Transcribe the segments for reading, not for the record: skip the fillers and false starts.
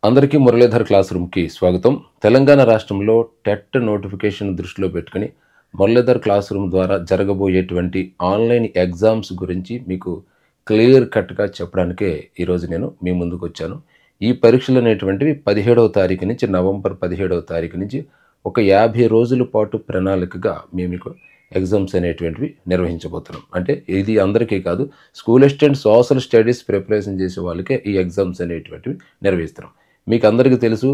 అందరికీ మురళీధర్ క్లాస్ రూమ్కి స్వాగతం. తెలంగాణ రాష్ట్రంలో టెట్ నోటిఫికేషన్ దృష్టిలో పెట్టుకుని మురళీధర్ క్లాస్ రూమ్ ద్వారా జరగబోయేటువంటి ఆన్లైన్ ఎగ్జామ్స్ గురించి మీకు క్లియర్ కట్గా చెప్పడానికే ఈరోజు నేను మీ ముందుకు వచ్చాను. ఈ పరీక్షలు అనేటువంటివి 17వ తారీఖు నుంచి నవంబర్ 17వ తారీఖు నుంచి ఒక 50 రోజుల పాటు ప్రణాళికగా మేము మీకు ఎగ్జామ్స్ అనేటువంటివి నిర్వహించబోతున్నాం. అంటే ఇది అందరికీ కాదు, school assistant social studies preparation చేసే వాళ్ళకే ఈ ఎగ్జామ్స్ అనేటువంటివి నిర్వహిస్తున్నాం. మీకు అందరికీ తెలుసు,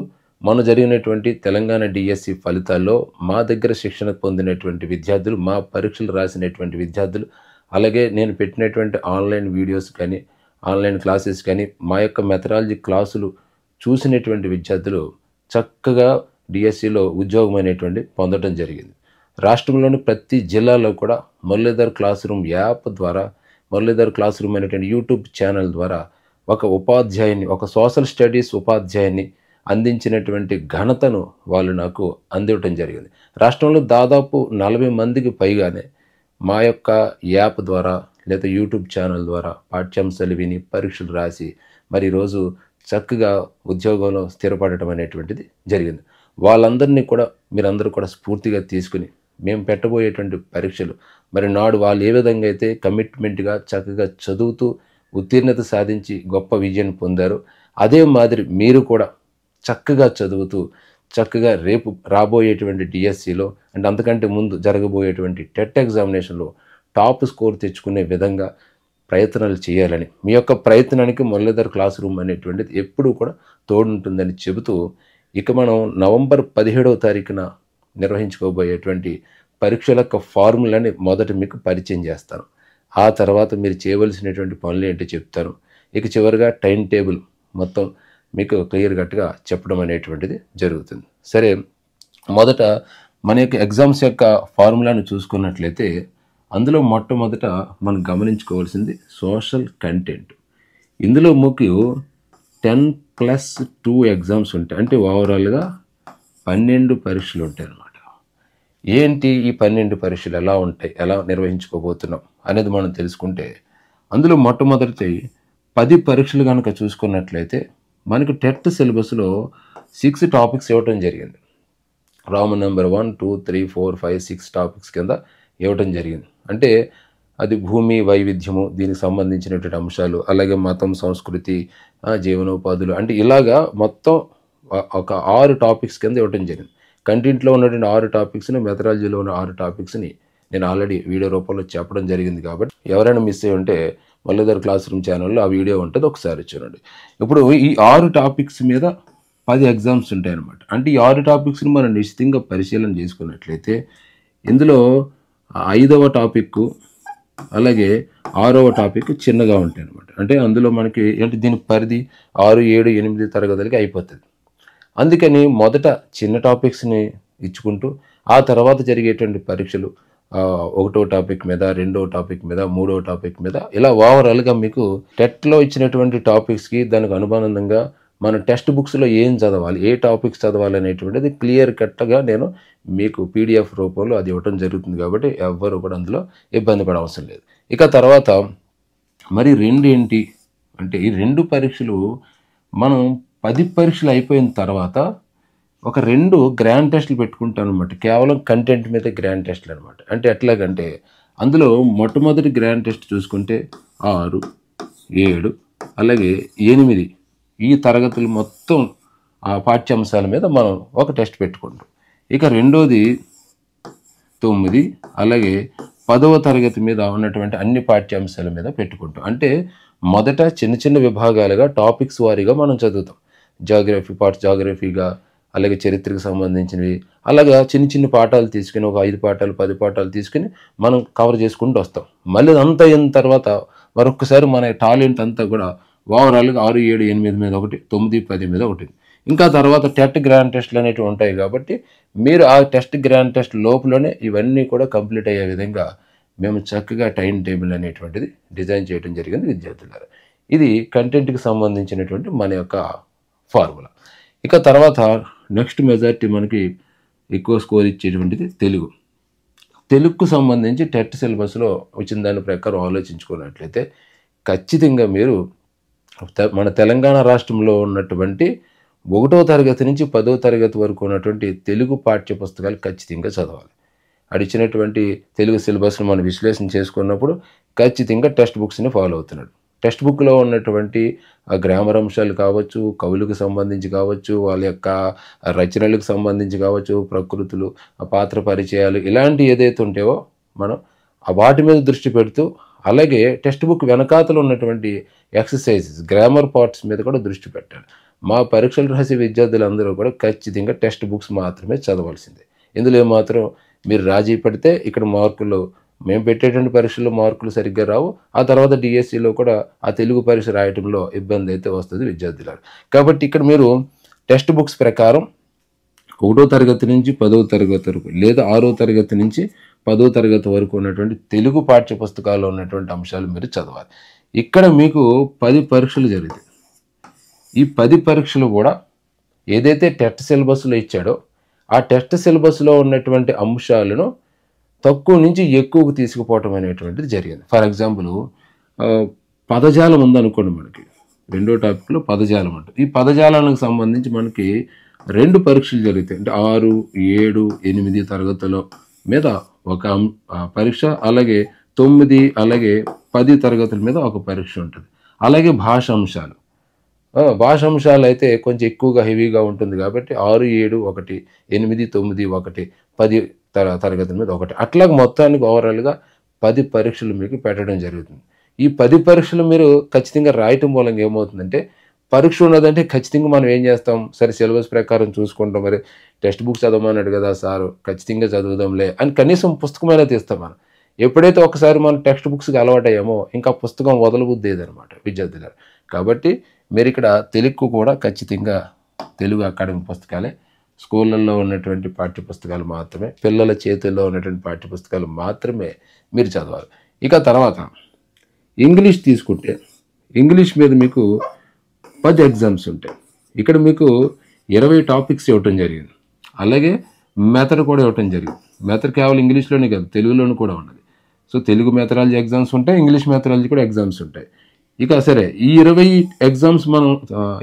మొన్న జరిగినటువంటి తెలంగాణ డిఎస్సి ఫలితాల్లో మా దగ్గర శిక్షణ పొందినటువంటి విద్యార్థులు, మా పరీక్షలు రాసినటువంటి విద్యార్థులు, అలాగే నేను పెట్టినటువంటి ఆన్లైన్ వీడియోస్ కానీ ఆన్లైన్ క్లాసెస్ కానీ మా యొక్క మెథడాలజీ క్లాసులు చూసినటువంటి విద్యార్థులు చక్కగా డిఎస్సిలో ఉద్యోగం అనేటువంటి పొందడం జరిగింది. రాష్ట్రంలోని ప్రతి జిల్లాలో కూడా మురళీధర్ క్లాస్ రూమ్ యాప్ ద్వారా, మురళీధర్ క్లాస్ రూమ్ అనేటువంటి యూట్యూబ్ ఛానల్ ద్వారా ఒక ఉపాధ్యాయుని, ఒక సోషల్ స్టడీస్ ఉపాధ్యాయుని అందించినటువంటి ఘనతను వాళ్ళు నాకు అందివ్వటం జరిగింది. రాష్ట్రంలో దాదాపు 40 మందికి పైగానే మా యొక్క యాప్ ద్వారా లేదా యూట్యూబ్ ఛానల్ ద్వారా పాఠ్యాంశాలు విని పరీక్షలు రాసి మరి ఈరోజు చక్కగా ఉద్యోగంలో స్థిరపడటం అనేటువంటిది జరిగింది. వాళ్ళందరినీ కూడా మీరందరూ కూడా స్ఫూర్తిగా తీసుకుని మేము పెట్టబోయేటువంటి పరీక్షలు మరి నాడు వాళ్ళు ఏ విధంగా అయితే కమిట్మెంట్గా చక్కగా చదువుతూ ఉత్తీర్ణత సాధించి గొప్ప విజయం పొందారో, అదే మాదిరి మీరు కూడా చక్కగా చదువుతూ చక్కగా రేపు రాబోయేటువంటి డిఎస్సిలో అండ్ అంతకంటే ముందు జరగబోయేటువంటి టెట్ ఎగ్జామినేషన్లో టాప్ స్కోర్ తెచ్చుకునే విధంగా ప్రయత్నాలు చేయాలని, మీ యొక్క ప్రయత్నానికి మురళీధర్ క్లాస్ రూమ్ అనేటువంటిది ఎప్పుడూ కూడా తోడుంటుందని చెబుతూ, ఇక మనం నవంబర్ 17వ తారీఖున నిర్వహించుకోబోయేటువంటి పరీక్షల యొక్క ఫార్ములాని మొదట మీకు పరిచయం చేస్తాను. ఆ తర్వాత మీరు చేయవలసినటువంటి పనులు ఏంటో చెప్తాను. ఇక చివరిగా టైం టేబుల్ మొత్తం మీకు క్లియర్ కట్గా చెప్పడం అనేటువంటిది జరుగుతుంది. సరే, మొదట మన యొక్క ఎగ్జామ్స్ యొక్క ఫార్ములాను చూసుకున్నట్లయితే అందులో మొట్టమొదట మనం గమనించుకోవాల్సింది సోషల్ కంటెంట్. ఇందులో మీకు 10+2 ఎగ్జామ్స్ ఉంటాయి. అంటే ఓవరాల్గా 12 పరీక్షలు ఉంటాయి అన్నమాట. ఏంటి ఈ 12 పరీక్షలు ఎలా ఉంటాయి, ఎలా నిర్వహించుకోబోతున్నాం అనేది మనం తెలుసుకుంటే, అందులో మొట్టమొదటి 10 పరీక్షలు కనుక చూసుకున్నట్లయితే మనకు టెట్ సిలబస్లో 6 టాపిక్స్ ఇవ్వటం జరిగింది. రామ నెంబర్ 1, 2, 3, 4, 5, 6 టాపిక్స్ కింద ఇవ్వటం జరిగింది. అంటే అది భూమి వైవిధ్యము, దీనికి సంబంధించినటువంటి అంశాలు, అలాగే మతం, సంస్కృతి, జీవనోపాధులు, అంటే ఇలాగా మొత్తం ఒక 6 టాపిక్స్ కింద ఇవ్వటం జరిగింది. కంటెంట్లో ఉన్నటువంటి 6 టాపిక్స్ని, మెథడాలజీలో ఉన్న 6 టాపిక్స్ని నేను ఆల్రెడీ వీడియో రూపంలో చెప్పడం జరిగింది. కాబట్టి ఎవరైనా మిస్ అయ్యి ఉంటే మురళీధర్ క్లాస్ రూమ్ ఛానల్లో ఆ వీడియో ఉంటుంది, ఒకసారి చూడండి. ఇప్పుడు ఈ 6 టాపిక్స్ మీద 10 ఎగ్జామ్స్ ఉంటాయి అన్నమాట. అంటే ఈ 6 టాపిక్స్ని మనం నిశ్చితంగా పరిశీలన చేసుకున్నట్లయితే ఇందులో 5వ టాపిక్ అలాగే 6వ టాపిక్ చిన్నగా ఉంటాయి అన్నమాట. అంటే అందులో మనకి అంటే దీని పరిధి 6, 7, 8 తరగతులకి అయిపోతుంది. అందుకని మొదట చిన్న టాపిక్స్ని ఇచ్చుకుంటూ ఆ తర్వాత జరిగేటువంటి పరీక్షలు 1వ టాపిక్ మీద, 2వ టాపిక్ మీద, 3వ టాపిక్ మీద, ఇలా ఓవరాల్గా మీకు టెట్లో ఇచ్చినటువంటి టాపిక్స్కి దానికి అనుబంధంగా మన టెక్స్ట్ బుక్స్లో ఏం చదవాలి, ఏ టాపిక్స్ చదవాలి అనేటువంటిది క్లియర్ కట్గా నేను మీకు పీడిఎఫ్ రూపంలో అది ఇవ్వటం జరుగుతుంది. కాబట్టి ఎవ్వరూ కూడా అందులో ఇబ్బంది పడే అవసరం లేదు. ఇక తర్వాత మరి 2 ఏంటి అంటే, ఈ 2 పరీక్షలు మనం 10 పరీక్షలు అయిపోయిన తర్వాత ఒక 2 గ్రాండ్ టెస్టులు పెట్టుకుంటాను అనమాట. కేవలం కంటెంట్ మీద గ్రాండ్ టెస్టులు అనమాట. అంటే ఎట్లాగంటే అందులో మొట్టమొదటి గ్రాండ్ టెస్ట్ చూసుకుంటే 6, 7 అలాగే 8 ఈ తరగతులు మొత్తం ఆ పాఠ్యాంశాల మీద మనం ఒక టెస్ట్ పెట్టుకుంటాం. ఇక రెండోది 9 అలాగే 10వ తరగతి మీద ఉన్నటువంటి అన్ని పాఠ్యాంశాల మీద పెట్టుకుంటాం. అంటే మొదట చిన్న చిన్న విభాగాలుగా టాపిక్స్ వారీగా మనం చదువుతాం. జాగ్రఫీ పార్ట్స్ జాగ్రఫీగా, అలాగే చరిత్రకు సంబంధించినవి, అలాగా చిన్న చిన్న పాఠాలు తీసుకుని ఒక 5 పాఠాలు 10 పాఠాలు తీసుకుని మనం కవర్ చేసుకుంటూ వస్తాం. మళ్ళీ అంతా అయిన తర్వాత మరొకసారి మన టాలెంట్ అంతా కూడా ఓవరాల్గా 6, 7, 8 మీద ఒకటి, 9, 10 మీద ఒకటి. ఇంకా తర్వాత టెట్ గ్రాండ్ టెస్ట్లు అనేవి ఉంటాయి. కాబట్టి మీరు ఆ టెస్ట్ గ్రాండ్ టెస్ట్ లోపలనే ఇవన్నీ కూడా కంప్లీట్ అయ్యే విధంగా మేము చక్కగా టైం టేబుల్ అనేటువంటిది డిజైన్ చేయడం జరిగింది విద్యార్థులారా. ఇది కంటెంట్కి సంబంధించినటువంటి మన యొక్క ఫార్ములా. ఇక తర్వాత నెక్స్ట్ మెజారిటీ మనకి ఎక్కువ స్కోర్ ఇచ్చేటువంటిది తెలుగుకు సంబంధించి టెట్ సిలబస్లో వచ్చిన దాని ప్రకారం ఆలోచించుకున్నట్లయితే ఖచ్చితంగా మీరు మన తెలంగాణ రాష్ట్రంలో ఉన్నటువంటి ఒకటో తరగతి నుంచి 10వ తరగతి వరకు ఉన్నటువంటి తెలుగు పాఠ్య పుస్తకాలు ఖచ్చితంగా చదవాలి. అడిచినటువంటి తెలుగు సిలబస్ను మనం విశ్లేషణ చేసుకున్నప్పుడు ఖచ్చితంగా టెక్స్ట్ బుక్స్ని ఫాలో అవుతున్నాడు. టెక్స్ట్ బుక్లో ఉన్నటువంటి గ్రామర్ అంశాలు కావచ్చు, కవులకు సంబంధించి కావచ్చు, వాళ్ళ యొక్క రచనలకు సంబంధించి కావచ్చు, ప్రకృతులు, పాత్ర పరిచయాలు ఇలాంటి ఏదైతే ఉంటాయో మనం వాటి మీద దృష్టి పెడుతూ, అలాగే టెక్స్ట్ బుక్ వెనకాతలు ఉన్నటువంటి ఎక్సర్సైజెస్, గ్రామర్ పార్ట్స్ మీద కూడా దృష్టి పెట్టాలి. మా పరీక్షలు రాసే విద్యార్థులందరూ కూడా ఖచ్చితంగా టెక్స్ట్ బుక్స్ మాత్రమే చదవాల్సిందే. ఇందులో ఏమాత్రం మీరు రాజీ పడితే ఇక్కడ మార్కులు, మేము పెట్టేటువంటి పరీక్షల్లో మార్కులు సరిగ్గా రావు. ఆ తర్వాత డిఎస్సిలో కూడా ఆ తెలుగు పరీక్ష రాయటంలో ఇబ్బంది అయితే వస్తుంది విద్యార్థులకు. కాబట్టి ఇక్కడ మీరు టెక్స్ట్ బుక్స్ ప్రకారం 1వ తరగతి నుంచి 10వ తరగతి వరకు, లేదా 6వ తరగతి నుంచి 10వ తరగతి వరకు ఉన్నటువంటి తెలుగు పాఠ్య పుస్తకాల్లో ఉన్నటువంటి అంశాలు మీరు చదవాలి. ఇక్కడ మీకు 10 పరీక్షలు జరుగుతాయి. ఈ 10 పరీక్షలు కూడా ఏదైతే టెస్ట్ సిలబస్లో ఇచ్చాడో ఆ టెస్ట్ సిలబస్లో ఉన్నటువంటి అంశాలను తక్కువ నుంచి ఎక్కువకు తీసుకుపోవటం అనేటువంటిది జరిగింది. ఫర్ ఎగ్జాంపుల్ పదజాలం ఉందనుకోండి, మనకి 2వ టాపిక్లో పదజాలం ఉంటుంది. ఈ పదజాలానికి సంబంధించి మనకి 2 పరీక్షలు జరుగుతాయి. అంటే 6, 7, 8 తరగతుల మీద ఒక పరీక్ష, అలాగే 9, అలాగే 10 తరగతుల మీద ఒక పరీక్ష ఉంటుంది. అలాగే భాషాంశాలు, భాషాంశాలు అయితే కొంచెం ఎక్కువగా హెవీగా ఉంటుంది కాబట్టి 6, 7 ఒకటి, 8, 9 ఒకటి, 10 తరగతుల మీద ఒకటి, అట్లాగే మొత్తానికి ఓవరాల్గా 10 పరీక్షలు మీకు పెట్టడం జరుగుతుంది. ఈ 10 పరీక్షలు మీరు ఖచ్చితంగా రాయటం మూలంగా ఏమవుతుందంటే, పరీక్ష ఉన్నదంటే ఖచ్చితంగా మనం ఏం చేస్తాం, సరే సిలబస్ ప్రకారం చూసుకుంటాం, మరి టెక్స్ట్ బుక్ చదవమన్నాడు కదా సారు, ఖచ్చితంగా చదువుదాంలే అని కనీసం పుస్తకమైనా తీస్తాం మనం. ఎప్పుడైతే ఒకసారి మనం టెక్స్ట్ బుక్స్కి అలవాటయ్యామో ఇంకా పుస్తకం వదలబుద్దేదనమాట విద్యార్థులు. కాబట్టి మీరు ఇక్కడ తెలుగు కూడా ఖచ్చితంగా తెలుగు అకాడమీ పుస్తకాలే, స్కూళ్ళల్లో ఉన్నటువంటి పాఠ్య పుస్తకాలు మాత్రమే, పిల్లల చేతుల్లో ఉన్నటువంటి పాఠ్య పుస్తకాలు మాత్రమే మీరు చదవాలి. ఇక తర్వాత ఇంగ్లీష్ తీసుకుంటే, ఇంగ్లీష్ మీద మీకు 10 ఎగ్జామ్స్ ఉంటాయి. ఇక్కడ మీకు 20 టాపిక్స్ ఇవ్వటం జరిగింది. అలాగే మెథడ్ కూడా ఇవ్వటం జరిగింది. మెథడ్ కేవలం ఇంగ్లీష్లోనే కాదు, తెలుగులోనూ కూడా ఉన్నది. సో తెలుగు మెథడాలజీ ఎగ్జామ్స్ ఉంటాయి, ఇంగ్లీష్ మెథడాలజీ కూడా ఎగ్జామ్స్ ఉంటాయి. ఇక సరే, ఈ 20 ఎగ్జామ్స్ మనం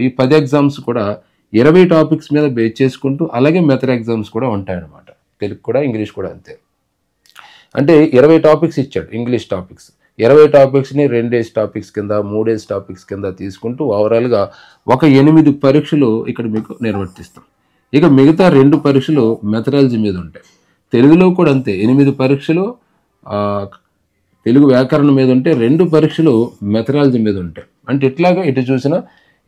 ఈ 10 ఎగ్జామ్స్ కూడా 20 టాపిక్స్ మీద బేస్ చేసుకుంటూ, అలాగే మెథడ్ ఎగ్జామ్స్ కూడా ఉంటాయన్నమాట. తెలుగు కూడా ఇంగ్లీష్ కూడా అంతే. అంటే 20 టాపిక్స్ ఇచ్చాడు, ఇంగ్లీష్ టాపిక్స్. 20 టాపిక్స్ని 2 డేస్ టాపిక్స్ కింద, 3 డేస్ టాపిక్స్ కింద తీసుకుంటూ ఓవరాల్గా ఒక 8 పరీక్షలు ఇక్కడ మీకు నిర్వర్తిస్తాం. ఇక మిగతా 2 పరీక్షలు మెథడాలజీ మీద ఉంటాయి. తెలుగులో కూడా అంతే, 8 పరీక్షలు తెలుగు వ్యాకరణం మీద ఉంటే, 2 పరీక్షలు మెథడాలజీ మీద ఉంటాయి. అంటే ఇట్లాగా ఇటు చూసినా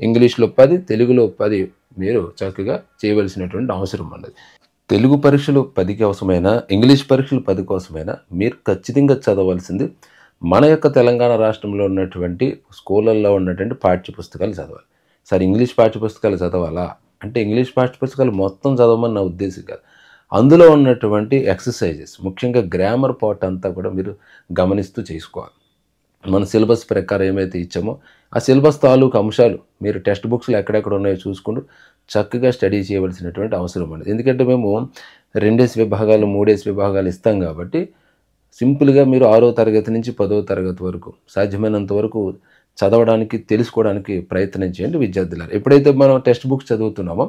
ఇంగ్లీష్లో 10, తెలుగులో 10 మీరు చక్కగా చేయవలసినటువంటి అవసరం ఉన్నది. తెలుగు పరీక్షలు 10కి అవసరమైనా, ఇంగ్లీష్ పరీక్షలు 10 కోసమైనా మీరు ఖచ్చితంగా చదవలసింది మన యొక్క తెలంగాణ రాష్ట్రంలో ఉన్నటువంటి స్కూళ్ళల్లో ఉన్నటువంటి పాఠ్య పుస్తకాలు చదవాలి. సరే, ఇంగ్లీష్ పాఠ్య పుస్తకాలు చదవాలా అంటే ఇంగ్లీష్ పాఠ్య పుస్తకాలు మొత్తం చదవమని నా ఉద్దేశం కాదు. అందులో ఉన్నటువంటి ఎక్సర్సైజెస్, ముఖ్యంగా గ్రామర్ పార్ట్ అంతా కూడా మీరు గమనిస్తూ చేసుకోవాలి. మన సిలబస్ ప్రకారం ఏమైతే ఇచ్చామో ఆ సిలబస్ తాలూకు అంశాలు మీరు టెక్స్ట్ బుక్స్లో ఎక్కడెక్కడ ఉన్నాయో చూసుకుంటూ చక్కగా స్టడీ చేయవలసినటువంటి అవసరం ఉన్నది. ఎందుకంటే మేము 2 విభాగాలు, 3 విభాగాలు ఇస్తాం కాబట్టి సింపుల్గా మీరు 6వ తరగతి నుంచి 10వ తరగతి వరకు సాధ్యమైనంత వరకు చదవడానికి, తెలుసుకోవడానికి ప్రయత్నం చేయండి విద్యార్థులు. ఎప్పుడైతే మనం టెక్స్ట్ బుక్స్ చదువుతున్నామో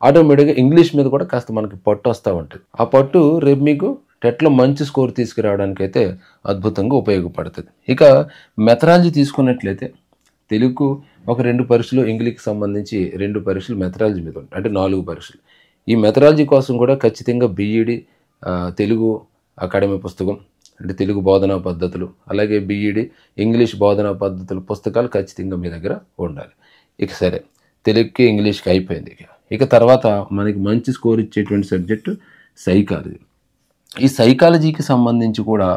ఆటోమేటిక్గా ఇంగ్లీష్ మీద కూడా కాస్త మనకి పట్టు వస్తూ ఉంటుంది. ఆ పట్టు రేపు మీకు టెట్లో మంచి స్కోర్ తీసుకురావడానికి అయితే అద్భుతంగా ఉపయోగపడుతుంది. ఇక మెథడాలజీ తీసుకున్నట్లయితే తెలుగు ఒక 2 పరీక్షలు, ఇంగ్లీష్కి సంబంధించి 2 పరీక్షలు మెథడాలజీ మీద ఉంటాయి. అంటే 4 పరీక్షలు. ఈ మెథడాలజీ కోసం కూడా ఖచ్చితంగా బీఈడి తెలుగు అకాడమీ పుస్తకం, అంటే తెలుగు బోధనా పద్ధతులు, అలాగే బీఈడి ఇంగ్లీష్ బోధనా పద్ధతులు పుస్తకాలు ఖచ్చితంగా మీ దగ్గర ఉండాలి. ఇక సరే, తెలుగుకి ఇంగ్లీష్కి అయిపోయింది. ఇక తర్వాత మనకి మంచి స్కోర్ ఇచ్చేటువంటి సబ్జెక్టు సైకాలజీ. ఈ సైకాలజీకి సంబంధించి కూడా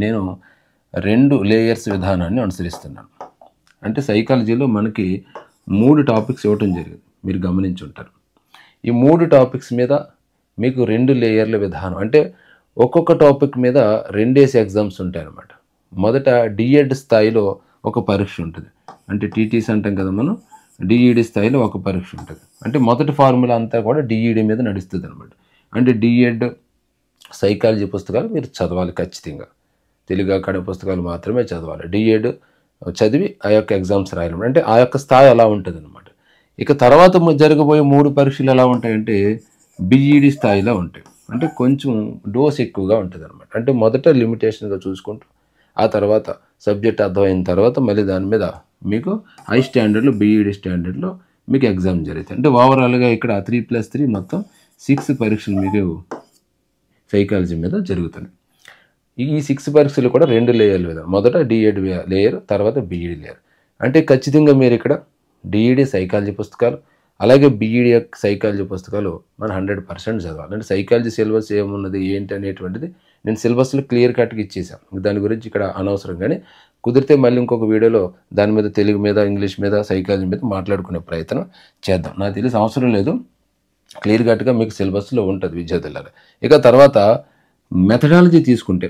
నేను 2 లేయర్స్ విధానాన్ని అనుసరిస్తున్నాను. అంటే సైకాలజీలో మనకి 3 టాపిక్స్ ఇవ్వటం జరిగింది, మీరు గమనించి ఉంటారు. ఈ 3 టాపిక్స్ మీద మీకు 2 లేయర్ల విధానం, అంటే ఒక్కొక్క టాపిక్ మీద 2 ఎగ్జామ్స్ ఉంటాయి అన్నమాట. మొదట డిఎడ్ స్థాయిలో ఒక పరీక్ష ఉంటుంది. అంటే టీటీసీ అంటాం కదా మనం, డిఈడి స్థాయిలో ఒక పరీక్ష ఉంటుంది. అంటే మొదటి ఫార్ములా అంతా కూడా డిఈడి మీద నడుస్తుంది అనమాట. అంటే డిఎడ్ సైకాలజీ పుస్తకాలు మీరు చదవాలి ఖచ్చితంగా. తెలుగు అకాడమీ పుస్తకాలు మాత్రమే చదవాలి. డిఎడ్ చదివి ఆ యొక్క ఎగ్జామ్స్ రాయాలి. అంటే ఆ యొక్క స్థాయి అలా ఉంటుంది అనమాట. ఇక తర్వాత జరగబోయే 3 పరీక్షలు ఎలా ఉంటాయంటే బీఈడి స్థాయిలో ఉంటాయి. అంటే కొంచెం డోస్ ఎక్కువగా ఉంటుంది అనమాట. అంటే మొదట లిమిటేషన్గా చూసుకుంటూ ఆ తర్వాత సబ్జెక్ట్ అర్థమైన తర్వాత మళ్ళీ దాని మీద మీకు హై స్టాండర్డ్లో బీఈడి స్టాండర్డ్లో మీకు ఎగ్జామ్ జరుగుతాయి. అంటే ఓవరాల్గా ఇక్కడ 3+3 మొత్తం 6 పరీక్షలు మీకు సైకాలజీ మీద జరుగుతున్నాయి. ఈ 6 పరీక్షలు కూడా 2 లేయర్లు మీద, మొదట డిఎడ్ లేయర్, తర్వాత బీఈడి లేయర్. అంటే ఖచ్చితంగా మీరు ఇక్కడ డిఈడి సైకాలజీ పుస్తకాలు అలాగే బీఈడి సైకాలజీ పుస్తకాలు మనం 100% చదవాలి. అంటే సైకాలజీ సిలబస్ ఏమున్నది ఏంటి అనేటువంటిది నేను సిలబస్లో క్లియర్ కట్గా ఇచ్చేసాను. దాని గురించి ఇక్కడ అనవసరం. కానీ కుదిరితే మళ్ళీ ఇంకొక వీడియోలో దాని మీద తెలుగు మీద, ఇంగ్లీష్ మీద, సైకాలజీ మీద మాట్లాడుకునే ప్రయత్నం చేద్దాం. నాకు తెలిసి అవసరం లేదు, క్లియర్ కట్గా మీకు సిలబస్లో ఉంటుంది విద్యార్థులారా. ఇక తర్వాత మెథడాలజీ తీసుకుంటే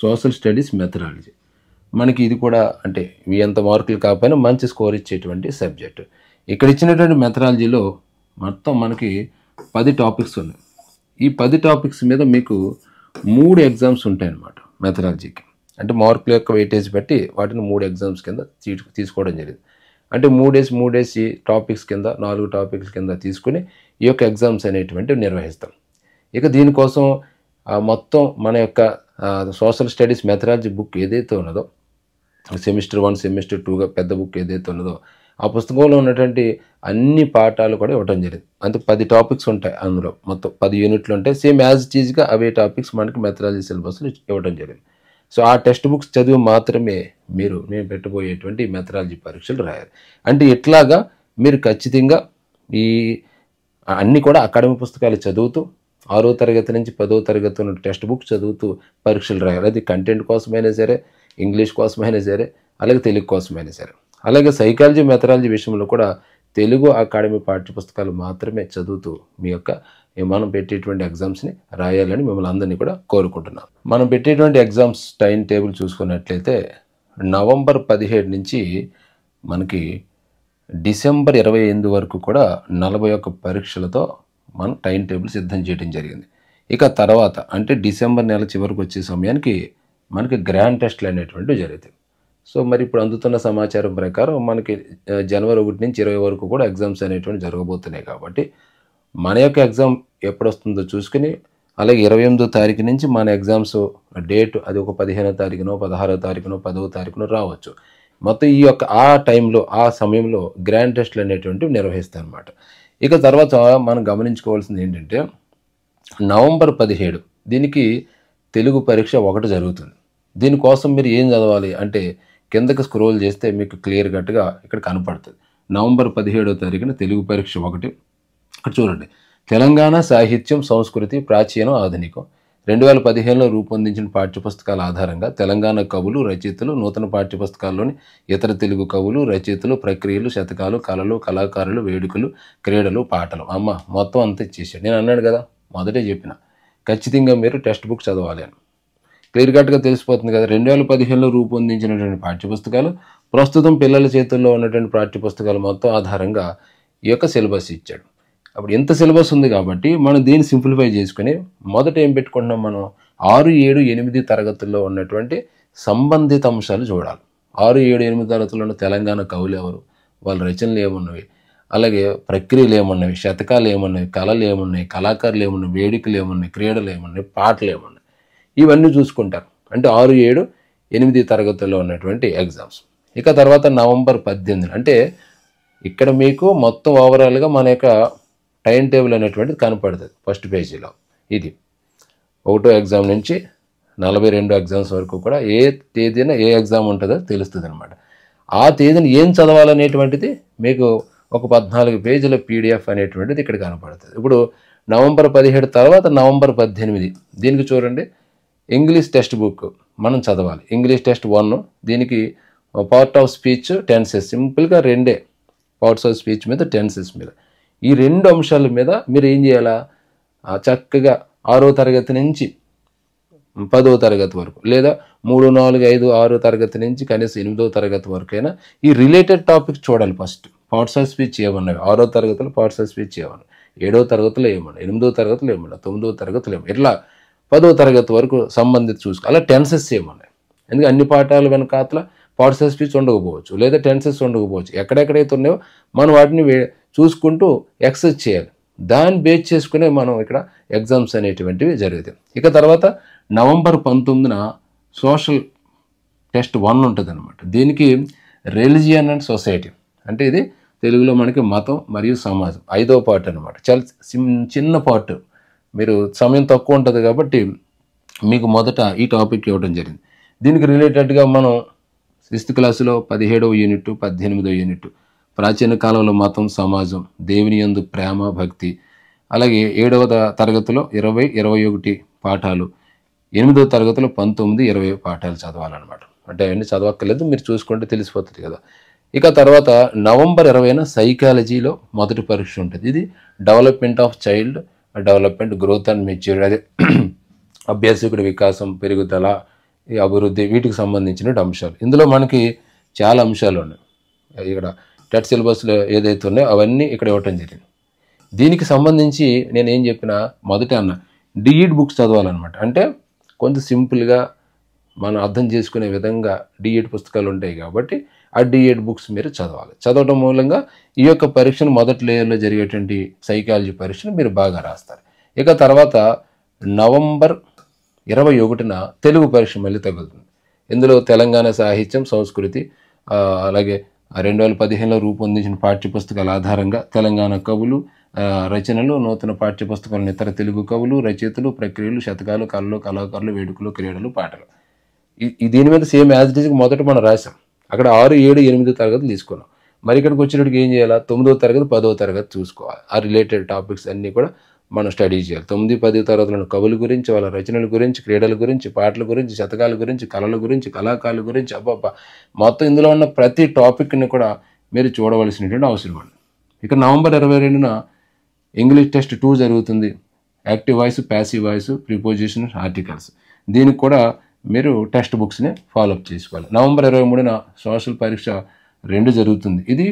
సోషల్ స్టడీస్ మెథడాలజీ మనకి ఇది కూడా అంటే ఎంత మార్కులు కాకపోయినా మంచి స్కోర్ ఇచ్చేటువంటి సబ్జెక్టు. ఇక్కడ ఇచ్చినటువంటి మెథడాలజీలో మొత్తం మనకి 10 టాపిక్స్ ఉన్నాయి. ఈ 10 టాపిక్స్ మీద మీకు 3 ఎగ్జామ్స్ ఉంటాయన్నమాట మెథడాలజీకి. అంటే మార్కుల యొక్క వెయిటేజ్ బట్టి వాటిని 3 ఎగ్జామ్స్ కింద తీసుకోవడం జరిగింది. అంటే 3 టాపిక్స్ కింద 4 టాపిక్స్ కింద తీసుకుని ఈ యొక్క ఎగ్జామ్స్ అనేటువంటివి నిర్వహిస్తాం. ఇక దీనికోసం మొత్తం మన యొక్క సోషల్ స్టడీస్ మెథడాలజీ బుక్ ఏదైతే ఉన్నదో సెమిస్టర్ 1, సెమిస్టర్ 2గా పెద్ద బుక్ ఏదైతే ఉన్నదో ఆ పుస్తకంలో ఉన్నటువంటి అన్ని పాఠాలు కూడా ఇవ్వడం జరిగింది. అంటే 10 టాపిక్స్ ఉంటాయి, అందులో మొత్తం 10 యూనిట్లు ఉంటాయి. సేమ్ యాజ్ ఇట్ ఈజ్గా అవే టాపిక్స్ మనకి మెథడాలజీ సిలబస్లో ఇవ్వడం జరిగింది. సో ఆ టెక్స్ట్ బుక్స్ చదివి మాత్రమే మేము పెట్టబోయేటువంటి మెథడాలజీ పరీక్షలు రాయాలి. అంటే ఇట్లాగా మీరు ఖచ్చితంగా ఈ అన్నీ కూడా అకాడమిక్ పుస్తకాలు చదువుతూ 6వ తరగతి నుంచి 10వ తరగతి ఉన్న టెక్స్ట్ బుక్ చదువుతూ పరీక్షలు రాయాలి. అది కంటెంట్ కోసమైనా సరే, ఇంగ్లీష్ కోసమైనా సరే, అలాగే తెలుగు కోసమైనా సరే. అలాగే సైకాలజీ మెథడాలజీ విషయంలో కూడా తెలుగు అకాడమీ పాఠ్యపుస్తకాలు మాత్రమే చదువుతూ మీ యొక్క మనం పెట్టేటువంటి ఎగ్జామ్స్ని రాయాలని మిమ్మల్ని అందరినీ కూడా కోరుకుంటున్నాం. మనం పెట్టేటువంటి ఎగ్జామ్స్ టైం టేబుల్ చూసుకున్నట్లయితే నవంబర్ 17 నుంచి మనకి డిసెంబర్ 28 వరకు కూడా 41 పరీక్షలతో మనం టైం టేబుల్ సిద్ధం చేయడం జరిగింది. ఇక తర్వాత అంటే డిసెంబర్ నెల చివరికి వచ్చే సమయానికి మనకి గ్రాండ్ టెస్ట్లు అనేటువంటివి జరుగుతాయి. సో మరి ఇప్పుడు అందుతున్న సమాచారం ప్రకారం మనకి జనవరి 1 నుంచి 20 వరకు కూడా ఎగ్జామ్స్ అనేటువంటి జరగబోతున్నాయి. కాబట్టి మన యొక్క ఎగ్జామ్ ఎప్పుడు వస్తుందో చూసుకుని అలాగే 28వ తారీఖు నుంచి మన ఎగ్జామ్స్ డేట్ అది ఒక 15వ తారీఖునో 16వ తారీఖునో 10వ తారీఖునో రావచ్చు. మొత్తం ఈ యొక్క ఆ టైంలో ఆ సమయంలో గ్రాండ్ టెస్ట్లు అనేటువంటివి నిర్వహిస్తాయి అన్నమాట. ఇక తర్వాత మనం గమనించుకోవాల్సింది ఏంటంటే నవంబర్ 17 దీనికి తెలుగు పరీక్ష 1 జరుగుతుంది. దీనికోసం మీరు ఏం చదవాలి అంటే కిందకి స్క్రోల్ చేస్తే మీకు క్లియర్ కట్గా ఇక్కడ కనపడుతుంది. నవంబర్ 17వ తారీఖున తెలుగు పరీక్ష 1. ఇక్కడ చూడండి, తెలంగాణ సాహిత్యం సంస్కృతి ప్రాచీనం ఆధునికం 2015లో రూపొందించిన పాఠ్యపుస్తకాల ఆధారంగా తెలంగాణ కవులు రచయితలు నూతన పాఠ్యపుస్తకాల్లోని ఇతర తెలుగు కవులు రచయితలు ప్రక్రియలు శతకాలు కళలు కళాకారులు వేడుకలు క్రీడలు పాటలు మొత్తం అంతా ఇచ్చేసాడు. నేను అన్నాడు కదా, మొదటే చెప్పిన ఖచ్చితంగా మీరు టెక్స్ట్ బుక్ చదవాలి అని క్లియర్ కట్గా తెలిసిపోతుంది కదా. 2015లో రూపొందించినటువంటి పాఠ్యపుస్తకాలు ప్రస్తుతం పిల్లల చేతుల్లో ఉన్నటువంటి పాఠ్యపుస్తకాలు మొత్తం ఆధారంగా ఈ యొక్క సిలబస్ ఇచ్చాడు. అప్పుడు ఎంత సిలబస్ ఉంది కాబట్టి మనం దీన్ని సింప్లిఫై చేసుకుని మొదట ఏం పెట్టుకుంటున్నాం, మనం 6, 7, 8 తరగతుల్లో ఉన్నటువంటి సంబంధిత అంశాలు చూడాలి. 6, 7, 8 తరగతుల్లో ఉన్న తెలంగాణ కవులు ఎవరు, వాళ్ళ రచనలు ఏమున్నవి, అలాగే ప్రక్రియలు ఏమున్నవి, శతకాలు ఏమున్నవి, కళలు ఏమున్నాయి, కళాకారులు ఏమున్నాయి, వేడుకలు ఏమున్నాయి, క్రీడలు ఏమున్నాయి, పాటలు ఏమున్నాయి, ఇవన్నీ చూసుకుంటారు. అంటే 6, 7, 8 తరగతుల్లో ఉన్నటువంటి ఎగ్జామ్స్. ఇక తర్వాత నవంబర్ 18 అంటే ఇక్కడ మీకు మొత్తం ఓవరాల్గా మన యొక్క టైం టేబుల్ అనేటువంటిది కనపడుతుంది ఫస్ట్ పేజీలో. ఇది 1వ ఎగ్జామ్ నుంచి 42 ఎగ్జామ్స్ వరకు కూడా ఏ తేదీన ఏ ఎగ్జామ్ ఉంటుందో తెలుస్తుంది అనమాట. ఆ తేదీని ఏం చదవాలనేటువంటిది మీకు ఒక 14 పేజీల PDF అనేటువంటిది ఇక్కడ కనపడుతుంది. ఇప్పుడు నవంబర్ 17 తర్వాత నవంబర్ 18 దీనికి చూడండి, ఇంగ్లీష్ టెక్స్ట్ బుక్ మనం చదవాలి. ఇంగ్లీష్ టెస్ట్ 1 దీనికి పార్ట్ ఆఫ్ స్పీచ్ టెన్సెస్ సింపుల్గా 2 పార్ట్స్ ఆఫ్ స్పీచ్ మీద టెన్సెస్ మీద ఈ 2 అంశాల మీద మీరు ఏం చేయాలా, చక్కగా 6వ తరగతి నుంచి 10వ తరగతి వరకు లేదా 3, 4, 5, 6 తరగతి నుంచి కనీసం 8వ తరగతి వరకైనా ఈ రిలేటెడ్ టాపిక్ చూడాలి. ఫస్ట్ పార్ట్స్ ఆఫ్ స్పీచ్ ఏమన్నవి, 6వ తరగతిలో పార్ట్స్ ఆఫ్ స్పీచ్ ఏమన్నా, 7వ తరగతిలో ఏమన్నా, 8వ తరగతిలో ఏమన్నా, 9వ తరగతిలో ఏమన్నా, ఇట్లా 10వ తరగతి వరకు సంబంధిత చూసుకో. అలా టెన్సెస్ ఏమన్నాయి, ఎందుకంటే అన్ని పాఠాలు వెనకాతల పార్ట్స్ ఆఫ్ స్పీచ్ ఉండకపోవచ్చు లేదా టెన్సెస్ ఉండకపోవచ్చు. ఎక్కడెక్కడైతే ఉన్నాయో మనం వాటిని చూసుకుంటూ ఎక్సర్సైజ్ చేయాలి. దాన్ని బేస్ చేసుకునే మనం ఇక్కడ ఎగ్జామ్స్ అనేటువంటివి జరుగుతాయి. ఇక తర్వాత నవంబర్ 19న సోషల్ టెస్ట్ 1 ఉంటుంది అనమాట. దీనికి రిలిజియన్ అండ్ సొసైటీ, అంటే ఇది తెలుగులో మనకి మతం మరియు సమాజం 5వ పార్ట్ అనమాట. చాలా చిన్న పార్ట్, మీరు సమయం తక్కువ ఉంటుంది కాబట్టి మీకు మొదట ఈ టాపిక్ ఇవ్వడం జరిగింది. దీనికి రిలేటెడ్గా మనం 6th క్లాసులో 17వ యూనిట్ 18వ యూనిట్ ప్రాచీన కాలంలో మతం సమాజం, దేవుని యందు ప్రేమ భక్తి, అలాగే 7వ తరగతిలో 20, 21 పాఠాలు, 8వ తరగతిలో 19, 20 పాఠాలు చదవాలన్నమాట. అంటే అవన్నీ చదవక్కర్లేదు, మీరు చూసుకుంటే తెలిసిపోతుంది కదా. ఇక తర్వాత నవంబర్ 20న సైకాలజీలో మొదటి పరీక్ష ఉంటుంది. ఇది development of child development, growth and maturity, అదే అభ్యాసకుడి వికాసం, పెరుగుదల, ఈ అభివృద్ధి, వీటికి సంబంధించిన అంశాలు. ఇందులో మనకి చాలా అంశాలు ఉన్నాయి. ఇక్కడ టెట్ సిలబస్లో ఏదైతే ఉన్నాయో అవన్నీ ఇక్కడ ఇవ్వటం జరిగింది. దీనికి సంబంధించి నేను ఏం చెప్పినా మొదట అన్న డిఈడ్ బుక్స్ చదవాలన్నమాట. అంటే కొంచెం సింపుల్గా మనం అర్థం చేసుకునే విధంగా డిఈడ్ పుస్తకాలు ఉంటాయి కాబట్టి ఆ డిఈడ్ బుక్స్ మీరు చదవాలి. చదవడం మూలంగా ఈ యొక్క పరీక్షను మొదటి లేయర్లో జరిగేటువంటి సైకాలజీ పరీక్షను మీరు బాగా రాస్తారు. ఇక తర్వాత నవంబర్ 21న తెలుగు పరీక్ష మళ్ళీ తగులుతుంది. ఇందులో తెలంగాణ సాహిత్యం సంస్కృతి, అలాగే 2015లో రూపొందించిన పాఠ్యపుస్తకాల ఆధారంగా తెలంగాణ కవులు రచనలు, నూతన పాఠ్యపుస్తకాలను, ఇతర తెలుగు కవులు, రచయితలు, ప్రక్రియలు, శతకాలు, కళలు, కళాకారులు, వేడుకలు, క్రీడలు, పాటలు. దీని మీద సేమ్ యాజ్ ఇట్ ఈజ్ మొదట మనం రాసాం. అక్కడ 6, 7, 8 తరగతులు తీసుకున్నాం. మరి ఇక్కడికి వచ్చేటప్పటికి ఏం చేయాలా, 9వ తరగతి 10వ తరగతి చూసుకోవాలి. ఆ రిలేటెడ్ టాపిక్స్ అన్నీ కూడా మనం స్టడీ చేయాలి. 9, 10 తరగతులను కవుల గురించి, వాళ్ళ రచనల గురించి, క్రీడల గురించి, పాటల గురించి, శతకాల గురించి, కళల గురించి, కళాకారుల గురించి, అబ్బాబ్బా మొత్తం ఇందులో ఉన్న ప్రతి టాపిక్ని కూడా మీరు చూడవలసినటువంటి అవసరం ఉంది. ఇక నవంబర్ 22న ఇంగ్లీష్ టెస్ట్ 2 జరుగుతుంది. Active voice, passive voice, preposition, articles. దీనికి కూడా మీరు టెక్స్ట్ బుక్స్ని ఫాలోఅప్ చేసుకోవాలి. నవంబర్ 23న సోషల్ పరీక్ష 2 జరుగుతుంది. ఇది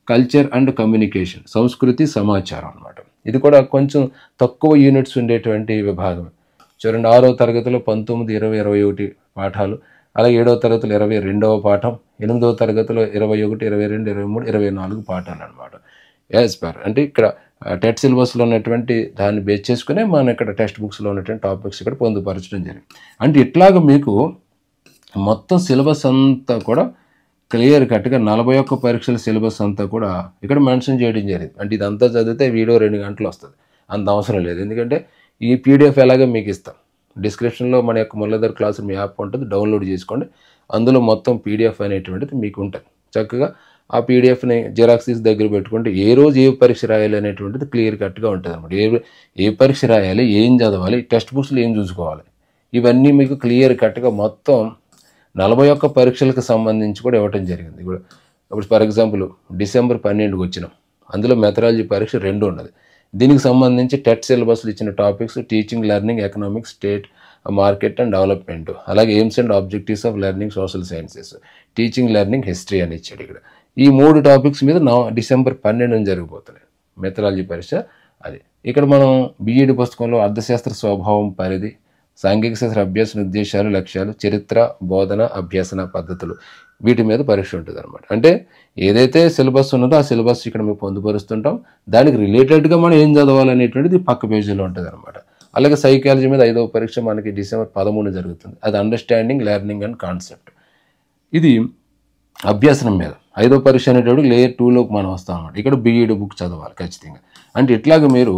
కల్చర్ అండ్ కమ్యూనికేషన్, సంస్కృతి సమాచారం అన్నమాట. ఇది కూడా కొంచెం తక్కువ యూనిట్స్ ఉండేటువంటి విభాగం. చూడండి, 6వ తరగతిలో 19, 20, 21 పాఠాలు, అలాగే 7వ తరగతిలో 22వ పాఠం, 8వ తరగతిలో 21, 22, 23, 24 పాఠాలు అనమాట. యాజ్ పర్ అంటే ఇక్కడ టెట్ సిలబస్లో ఉన్నటువంటి దాన్ని బేస్ చేసుకునే మనం ఇక్కడ టెక్స్ట్ బుక్స్లో ఉన్నటువంటి టాపిక్స్ ఇక్కడ పొందుపరచడం జరిగింది. అంటే ఇట్లాగ మీకు మొత్తం సిలబస్ అంతా కూడా క్లియర్ కట్గా 41 పరీక్షల సిలబస్ అంతా కూడా ఇక్కడ మెన్షన్ చేయడం జరిగింది. అంటే ఇదంతా చదివితే వీడియో 2 గంటలు వస్తుంది, అంత అవసరం లేదు. ఎందుకంటే ఈ పీడిఎఫ్ ఎలాగో మీకు ఇస్తాం. డిస్క్రిప్షన్లో మన యొక్క మురళీధర్ క్లాస్ రూమ్ యాప్ ఉంటుంది, డౌన్లోడ్ చేసుకోండి. అందులో మొత్తం పీడిఎఫ్ అనేటువంటిది మీకు ఉంటుంది. చక్కగా ఆ పీడిఎఫ్ని జిరాక్స్ తీసి దగ్గర పెట్టుకుంటే ఏ రోజు ఏ పరీక్ష రాయాలి అనేటువంటిది క్లియర్ కట్గా ఉంటుంది అనమాట. ఏ పరీక్ష రాయాలి, ఏం చదవాలి, టెక్స్ట్ బుక్స్లో ఏం చూసుకోవాలి, ఇవన్నీ మీకు క్లియర్ కట్గా మొత్తం 41 పరీక్షలకు సంబంధించి కూడా ఇవ్వటం జరిగింది. ఇప్పుడు ఫర్ ఎగ్జాంపుల్ డిసెంబర్ 12కి వచ్చినాం. అందులో మెథడాలజీ పరీక్ష 2 ఉన్నది. దీనికి సంబంధించి టెట్ సిలబస్లు ఇచ్చిన topics teaching, learning, economics, state, market and development, అలాగే aims and objectives of learning, social sciences, teaching, learning, history అని ఇచ్చాడు. ఇక్కడ ఈ 3 టాపిక్స్ మీద డిసెంబర్ 12న జరిగిపోతున్నాయి మెథడాలజీ పరీక్ష. అది ఇక్కడ మనం బీఈడి పుస్తకంలో అర్థశాస్త్ర స్వభావం, పరిధి, సాంఘిక శాస్త్ర అభ్యాసన ఉద్దేశాలు, లక్ష్యాలు, చరిత్ర, బోధన, అభ్యాసన పద్ధతులు, వీటి మీద పరీక్ష ఉంటుంది అనమాట. అంటే ఏదైతే సిలబస్ ఉన్నదో ఆ సిలబస్ ఇక్కడ మేము పొందుపరుస్తుంటాం. దానికి రిలేటెడ్గా మనం ఏం చదవాలనేటువంటిది పక్క పేజీలో ఉంటుంది అనమాట. అలాగే సైకాలజీ మీద 5వ పరీక్ష మనకి డిసెంబర్ 13 జరుగుతుంది. అది అండర్స్టాండింగ్, లెర్నింగ్ అండ్ కాన్సెప్ట్. ఇది అభ్యాసనం మీద 5వ పరీక్ష అనేటప్పుడు లేయర్ 2లోకి మనం వస్తాం అనమాట. ఇక్కడ బీఈడి బుక్ చదవాలి ఖచ్చితంగా. అంటే ఇట్లాగ మీరు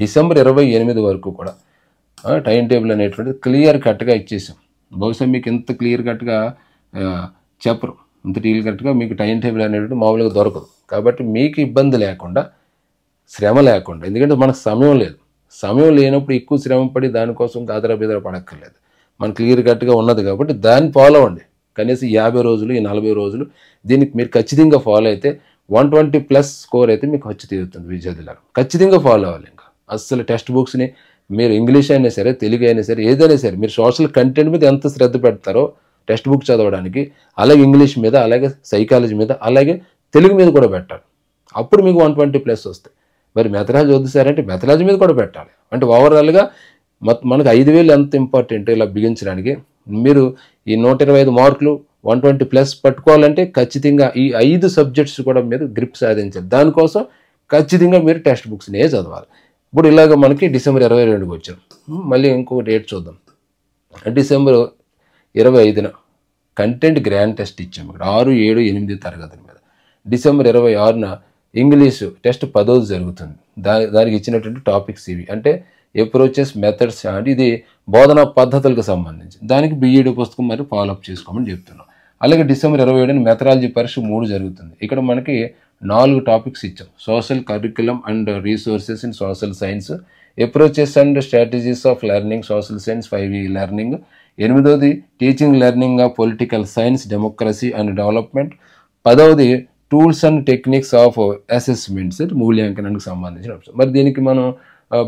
డిసెంబర్ 28 వరకు కూడా టైం టేబుల్ అనేటువంటిది క్లియర్ కట్గా ఇచ్చేసాం. బహుశా మీకు ఇంత క్లియర్ కట్గా చెప్పరు, ఇంత క్లియర్ కట్గా మీకు టైం టేబుల్ అనేటువంటి మామూలుగా దొరకదు. కాబట్టి మీకు ఇబ్బంది లేకుండా, శ్రమ లేకుండా, ఎందుకంటే మనకు సమయం లేదు. సమయం లేనప్పుడు ఎక్కువ శ్రమ పడి దానికోసం గాదరా బెదరా పడక్కర్లేదు. మన క్లియర్ కట్గా ఉన్నది కాబట్టి దాన్ని ఫాలో అవ్వండి. కనీసం 50 రోజులు, ఈ 40 రోజులు దీనికి మీరు ఖచ్చితంగా ఫాలో అయితే 120+ స్కోర్ అయితే మీకు వచ్చి తీరుతుంది విద్యార్థులకు. ఖచ్చితంగా ఫాలో అవ్వాలి. ఇంకా అస్సలు టెక్స్ట్ బుక్స్ని మీరు ఇంగ్లీష్ అయినా సరే, తెలుగు అయినా సరే, ఏదైనా సరే మీరు సోషల్ కంటెంట్ మీద ఎంత శ్రద్ధ పెడతారో టెక్స్ట్ బుక్ చదవడానికి, అలాగే ఇంగ్లీష్ మీద, అలాగే సైకాలజీ మీద, అలాగే తెలుగు మీద కూడా పెట్టాలి. అప్పుడు మీకు 120+ వస్తాయి. మరి మెథడాలజీ వద్దుసారంటే మెథడాలజీ మీద కూడా పెట్టాలి. అంటే ఓవరాల్గా మనకు 5,000 ఎంత ఇంపార్టెంట్ ఇలా బిగించడానికి. మీరు ఈ 125 మార్కులు 120+ పట్టుకోవాలంటే ఖచ్చితంగా ఈ 5 సబ్జెక్ట్స్ కూడా మీరు గ్రిప్ సాధించాలి. దానికోసం ఖచ్చితంగా మీరు టెక్స్ట్ బుక్స్నే చదవాలి. ఇప్పుడు ఇలాగ మనకి డిసెంబర్ 22కి వచ్చాం. మళ్ళీ ఇంకో డేట్ చూద్దాం. డిసెంబర్ 25న కంటెంట్ గ్రాండ్ టెస్ట్ ఇచ్చాము ఇక్కడ 6, 7, 8 తరగతుల మీద. డిసెంబర్ 26న ఇంగ్లీషు టెస్ట్ 10వ జరుగుతుంది. దానికి ఇచ్చినటువంటి టాపిక్స్ ఇవి. అంటే అప్రోచెస్, మెథడ్స్, అంటే ఇది బోధనా పద్ధతులకు సంబంధించి దానికి బీఈడీ పుస్తకం మరి ఫాలోఅప్ చేసుకోమని చెప్తున్నాం. అలాగే డిసెంబర్ 27న మెథడాలజీ పరీక్ష 3 జరుగుతుంది. ఇక్కడ మనకి 4 టాపిక్స్ ఇచ్చాం. Social curriculum and resources in social science, approaches and strategies of learning social science 5E learning, 8వది teaching learning of political science, democracy and development, 10వది tools and techniques of assessments, మూల్యాంకనానికి సంబంధించిన అంశం. మరి దీనికి మనం